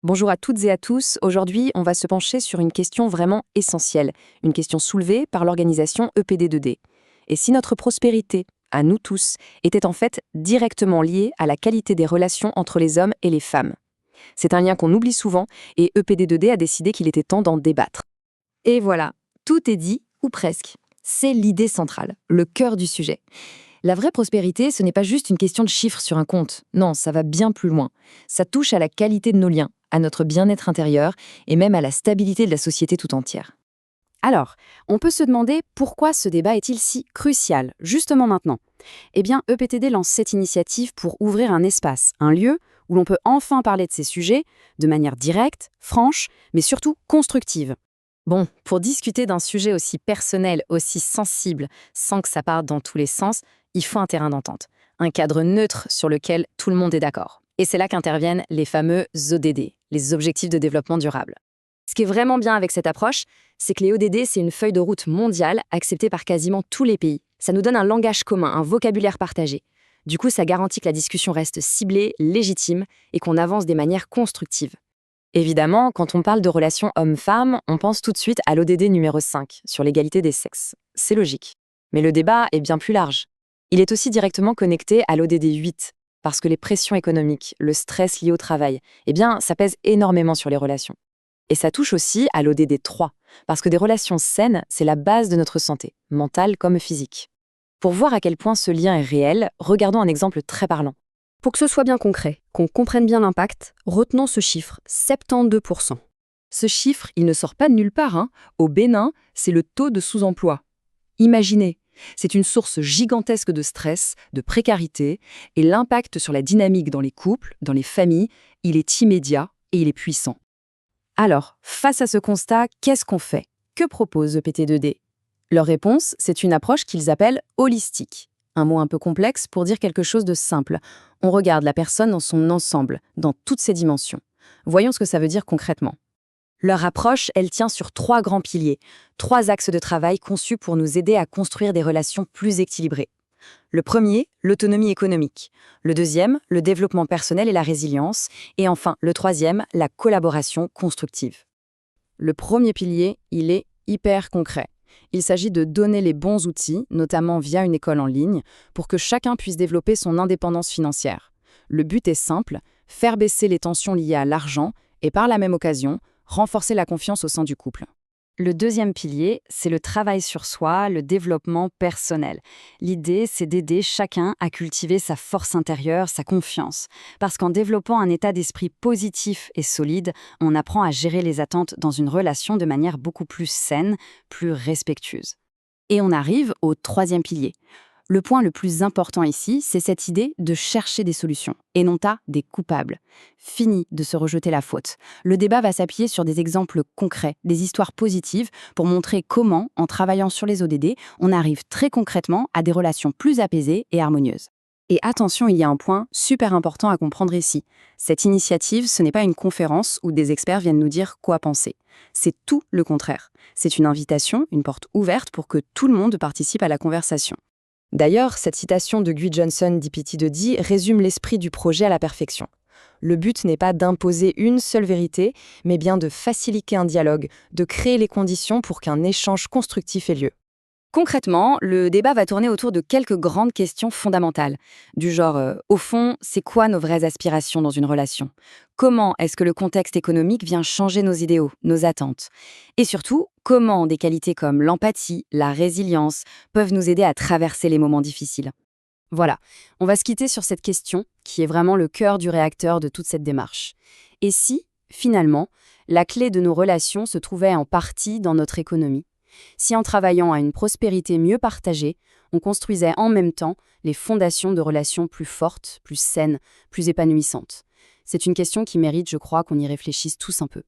Bonjour à toutes et à tous. Aujourd'hui, on va se pencher sur une question vraiment essentielle, une question soulevée par l'organisation EPD2D. Et si notre prospérité, à nous tous, était en fait directement liée à la qualité des relations entre les hommes et les femmes? C'est un lien qu'on oublie souvent et EPD2D a décidé qu'il était temps d'en débattre. Et voilà, tout est dit, ou presque. C'est l'idée centrale, le cœur du sujet. La vraie prospérité, ce n'est pas juste une question de chiffres sur un compte. Non, ça va bien plus loin. Ça touche à la qualité de nos liens, à notre bien-être intérieur et même à la stabilité de la société tout entière. Alors, on peut se demander pourquoi ce débat est-il si crucial, justement maintenant? Eh bien, EPTD lance cette initiative pour ouvrir un espace, un lieu où l'on peut enfin parler de ces sujets de manière directe, franche, mais surtout constructive. Bon, pour discuter d'un sujet aussi personnel, aussi sensible, sans que ça parte dans tous les sens, il faut un terrain d'entente, un cadre neutre sur lequel tout le monde est d'accord. Et c'est là qu'interviennent les fameux ODD, les objectifs de développement durable. Ce qui est vraiment bien avec cette approche, c'est que les ODD, c'est une feuille de route mondiale acceptée par quasiment tous les pays. Ça nous donne un langage commun, un vocabulaire partagé. Du coup, ça garantit que la discussion reste ciblée, légitime et qu'on avance des manières constructives. Évidemment, quand on parle de relations hommes-femmes, on pense tout de suite à l'ODD numéro 5, sur l'égalité des sexes. C'est logique. Mais le débat est bien plus large. Il est aussi directement connecté à l'ODD 8, parce que les pressions économiques, le stress lié au travail, eh bien, ça pèse énormément sur les relations. Et ça touche aussi à l'ODD 3, parce que des relations saines, c'est la base de notre santé, mentale comme physique. Pour voir à quel point ce lien est réel, regardons un exemple très parlant. Pour que ce soit bien concret, qu'on comprenne bien l'impact, retenons ce chiffre, 72%. Ce chiffre, il ne sort pas de nulle part, hein. Au Bénin, c'est le taux de sous-emploi. Imaginez, c'est une source gigantesque de stress, de précarité, et l'impact sur la dynamique dans les couples, dans les familles, il est immédiat et il est puissant. Alors, face à ce constat, qu'est-ce qu'on fait? Que propose EPT2D? Leur réponse, c'est une approche qu'ils appellent holistique. Un mot un peu complexe pour dire quelque chose de simple. On regarde la personne dans son ensemble, dans toutes ses dimensions. Voyons ce que ça veut dire concrètement. Leur approche, elle tient sur 3 grands piliers, 3 axes de travail conçus pour nous aider à construire des relations plus équilibrées. Le premier, l'autonomie économique. Le deuxième, le développement personnel et la résilience. Et enfin, le troisième, la collaboration constructive. Le premier pilier, il est hyper concret. Il s'agit de donner les bons outils, notamment via une école en ligne, pour que chacun puisse développer son indépendance financière. Le but est simple, faire baisser les tensions liées à l'argent et par la même occasion, renforcer la confiance au sein du couple. Le deuxième pilier, c'est le travail sur soi, le développement personnel. L'idée, c'est d'aider chacun à cultiver sa force intérieure, sa confiance. Parce qu'en développant un état d'esprit positif et solide, on apprend à gérer les attentes dans une relation de manière beaucoup plus saine, plus respectueuse. Et on arrive au troisième pilier. Le point le plus important ici, c'est cette idée de chercher des solutions, et non pas des coupables. Fini de se rejeter la faute. Le débat va s'appuyer sur des exemples concrets, des histoires positives, pour montrer comment, en travaillant sur les ODD, on arrive très concrètement à des relations plus apaisées et harmonieuses. Et attention, il y a un point super important à comprendre ici. Cette initiative, ce n'est pas une conférence où des experts viennent nous dire quoi penser. C'est tout le contraire. C'est une invitation, une porte ouverte pour que tout le monde participe à la conversation. D'ailleurs, cette citation de Guy Johnson d'EPT2D résume l'esprit du projet à la perfection. Le but n'est pas d'imposer une seule vérité, mais bien de faciliter un dialogue, de créer les conditions pour qu'un échange constructif ait lieu. Concrètement, le débat va tourner autour de quelques grandes questions fondamentales, du genre, au fond, c'est quoi nos vraies aspirations dans une relation? Comment est-ce que le contexte économique vient changer nos idéaux, nos attentes? Et surtout, comment des qualités comme l'empathie, la résilience peuvent nous aider à traverser les moments difficiles? Voilà, on va se quitter sur cette question qui est vraiment le cœur du réacteur de toute cette démarche. Et si, finalement, la clé de nos relations se trouvait en partie dans notre économie? Si en travaillant à une prospérité mieux partagée, on construisait en même temps les fondations de relations plus fortes, plus saines, plus épanouissantes? C'est une question qui mérite, je crois, qu'on y réfléchisse tous un peu.